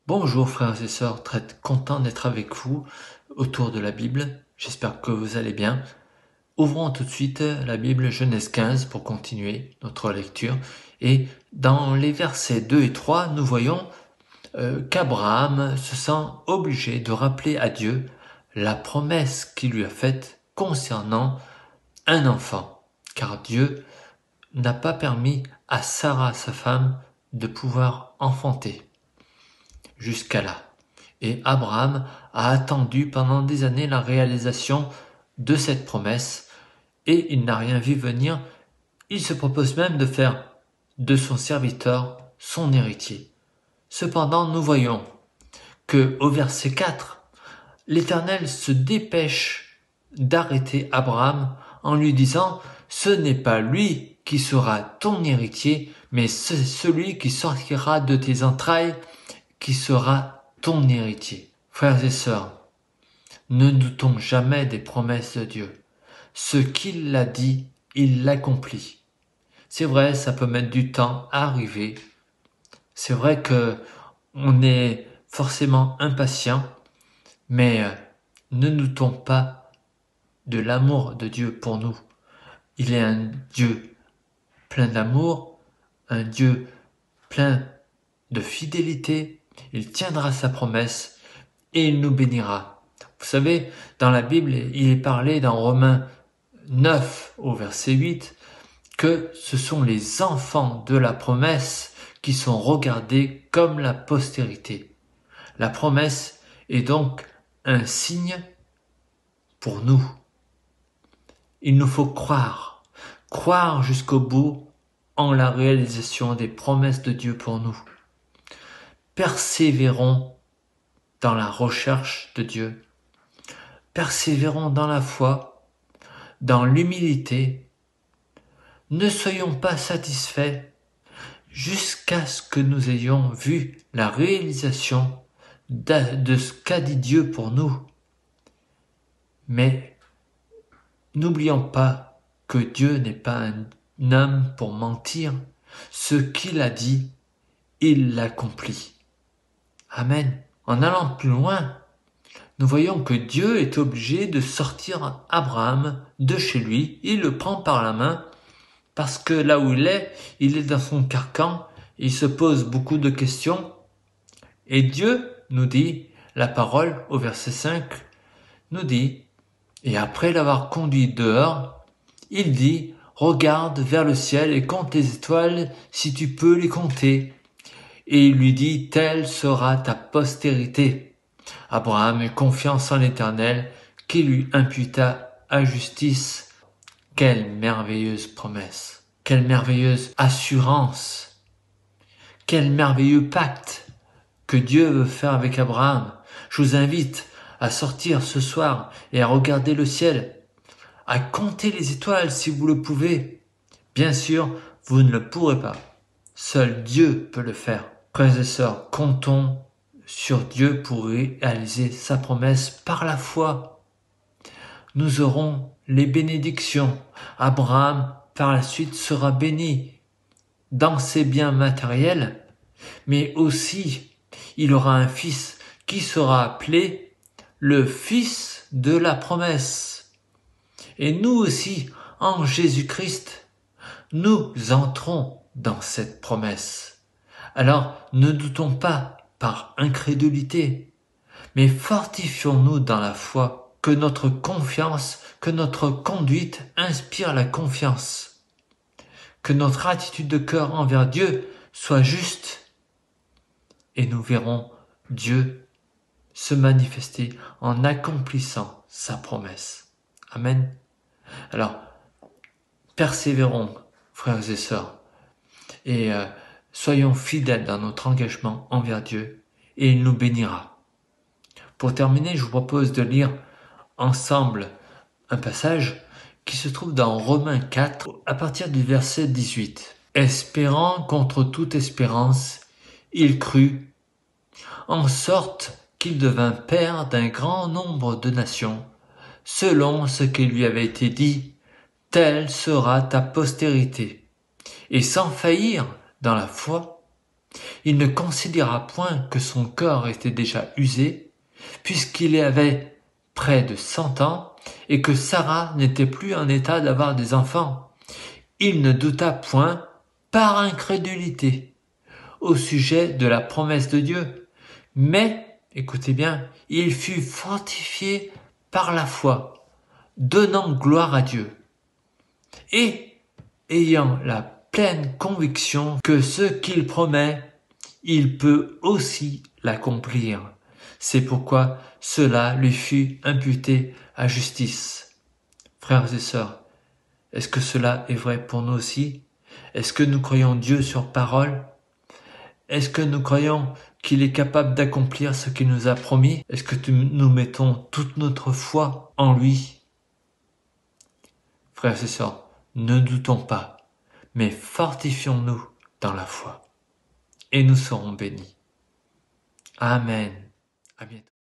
Bonjour frères et sœurs, très content d'être avec vous autour de la Bible. J'espère que vous allez bien. Ouvrons tout de suite la Bible Genèse 15 pour continuer notre lecture. Et dans les versets 2 et 3, nous voyons qu'Abraham se sent obligé de rappeler à Dieu la promesse qu'il lui a faite concernant un enfant. Car Dieu n'a pas permis à Sarah, sa femme, de pouvoir enfanter jusqu'à là. Et Abraham a attendu pendant des années la réalisation de cette promesse et il n'a rien vu venir. Il se propose même de faire de son serviteur son héritier. Cependant, nous voyons que au verset 4, l'Éternel se dépêche d'arrêter Abraham en lui disant « Ce n'est pas lui qui sera ton héritier, mais c'est celui qui sortira de tes entrailles qui sera ton héritier. » Frères et sœurs, ne doutons jamais des promesses de Dieu. Ce qu'il a dit, il l'accomplit. C'est vrai, ça peut mettre du temps à arriver. C'est vrai que on est forcément impatient, mais ne doutons pas de l'amour de Dieu pour nous. Il est un Dieu plein d'amour, un Dieu plein de fidélité. Il tiendra sa promesse et il nous bénira. Vous savez, dans la Bible, il est parlé dans Romains 9 au verset 8 que ce sont les enfants de la promesse qui sont regardés comme la postérité. La promesse est donc un signe pour nous. Il nous faut croire jusqu'au bout en la réalisation des promesses de Dieu pour nous. Persévérons dans la recherche de Dieu. Persévérons dans la foi, dans l'humilité. Ne soyons pas satisfaits jusqu'à ce que nous ayons vu la réalisation de ce qu'a dit Dieu pour nous. Mais n'oublions pas que Dieu n'est pas un homme pour mentir. Ce qu'il a dit, il l'accomplit. Amen. En allant plus loin, nous voyons que Dieu est obligé de sortir Abraham de chez lui. Il le prend par la main parce que là où il est dans son carcan. Il se pose beaucoup de questions. Et Dieu nous dit, la parole au verset 5 nous dit, et après l'avoir conduit dehors, il dit, regarde vers le ciel et compte les étoiles si tu peux les compter. Et il lui dit, telle sera ta postérité. Abraham eut confiance en l'Éternel qui lui imputa à justice. Quelle merveilleuse promesse, quelle merveilleuse assurance, quel merveilleux pacte que Dieu veut faire avec Abraham. Je vous invite à sortir ce soir et à regarder le ciel, à compter les étoiles si vous le pouvez. Bien sûr, vous ne le pourrez pas. Seul Dieu peut le faire. Frères et sœurs, comptons sur Dieu pour réaliser sa promesse par la foi. Nous aurons les bénédictions. Abraham, par la suite, sera béni dans ses biens matériels, mais aussi il aura un fils qui sera appelé le fils de la promesse. Et nous aussi, en Jésus-Christ, nous entrons dans cette promesse. Alors, ne doutons pas par incrédulité, mais fortifions-nous dans la foi, que notre confiance, que notre conduite inspire la confiance, que notre attitude de cœur envers Dieu soit juste, et nous verrons Dieu se manifester en accomplissant sa promesse. Amen. Alors, persévérons, frères et sœurs, et soyons fidèles dans notre engagement envers Dieu et il nous bénira. Pour terminer, je vous propose de lire ensemble un passage qui se trouve dans Romains 4 à partir du verset 18. Espérant contre toute espérance, il crut, en sorte qu'il devint père d'un grand nombre de nations, selon ce qui lui avait été dit, telle sera ta postérité. Et sans faillir dans la foi, Il ne considéra point que son corps était déjà usé, puisqu'il avait près de 100 ans et que Sarah n'était plus en état d'avoir des enfants. Il ne douta point, par incrédulité, au sujet de la promesse de Dieu. Mais, écoutez bien, il fut fortifié par la foi, donnant gloire à Dieu, et ayant la pleine conviction que ce qu'il promet, il peut aussi l'accomplir. C'est pourquoi cela lui fut imputé à justice. Frères et sœurs, est-ce que cela est vrai pour nous aussi? Est-ce que nous croyons Dieu sur parole? Est-ce que nous croyons qu'il est capable d'accomplir ce qu'il nous a promis? Est-ce que nous mettons toute notre foi en lui? Frères et sœurs, ne doutons pas, mais fortifions-nous dans la foi, et nous serons bénis. Amen. À bientôt.